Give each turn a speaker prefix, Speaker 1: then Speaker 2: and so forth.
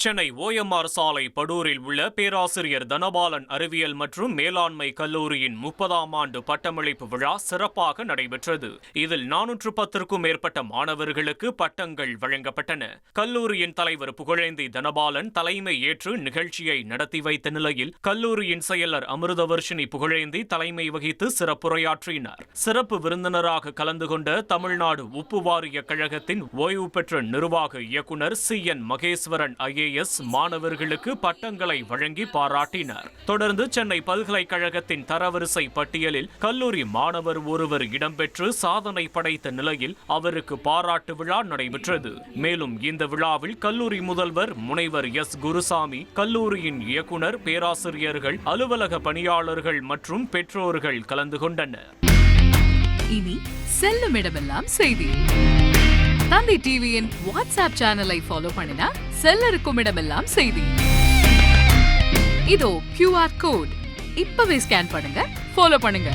Speaker 1: Chennai OMR சாலை படூரில் உள்ள பேராசிரியர் தனபாலன் அறிவியல் மற்றும் மேலாண்மை கல்லூரியின் 30ஆம் ஆண்டு பட்டமளிப்பு விழா சிறப்பாக நடைபெற்றது. இதில் 410க்கும் மேற்பட்ட மாணவர்களுக்கு பட்டங்கள் வழங்கப்பட்டன. கல்லூரியின் தலைவர் புகழேந்தி தனபாலன் தலைமை ஏற்று நிகழ்ச்சியை நடத்தி வைத்த நிலையில் கல்லூரியின் செயலர் அமிர்தவர்ஷினி புகழேந்தி தலைமை வகித்து சிறப்புரையாற்றினார். சிறப்பு விருந்தினராக கலந்து கொண்ட தமிழ்நாடு உப்பு வாரிய கழகத்தின் ஓய்வு பெற்ற நிர்வாக இயக்குநர் CN மகேஸ்வரன் IAS மாணவர்களுக்கு பட்டங்களை வழங்கி பாராட்டினார். தொடர்ந்து சென்னை பல்கலைக்கழகத்தின் தரவரிசை பட்டியலில் கல்லூரி மாணவர் ஒருவர் இடம்பெற்று சாதனை படைத்த நிலையில் அவருக்கு பாராட்டு விழா நடைபெற்றது. மேலும் இந்த விழாவில் கல்லூரி முதல்வர் முனைவர் S. குருசாமி, கல்லூரியின் இயக்குனர், பேராசிரியர்கள், அலுவலக பணியாளர்கள் மற்றும் பெற்றோர்கள் கலந்து கொண்டனர்.
Speaker 2: இனி செல்லும் இடமெல்லாம் செய்தி. தந்தி டிவியின் வாட்ஸ்அப் சேனலை ஃபாலோ பண்ணினா செல்ல இருக்கும் இடமெல்லாம் செய்தி. இதோ QR கோட் இப்பவே ஸ்கேன் பண்ணுங்க, ஃபாலோ பண்ணுங்க.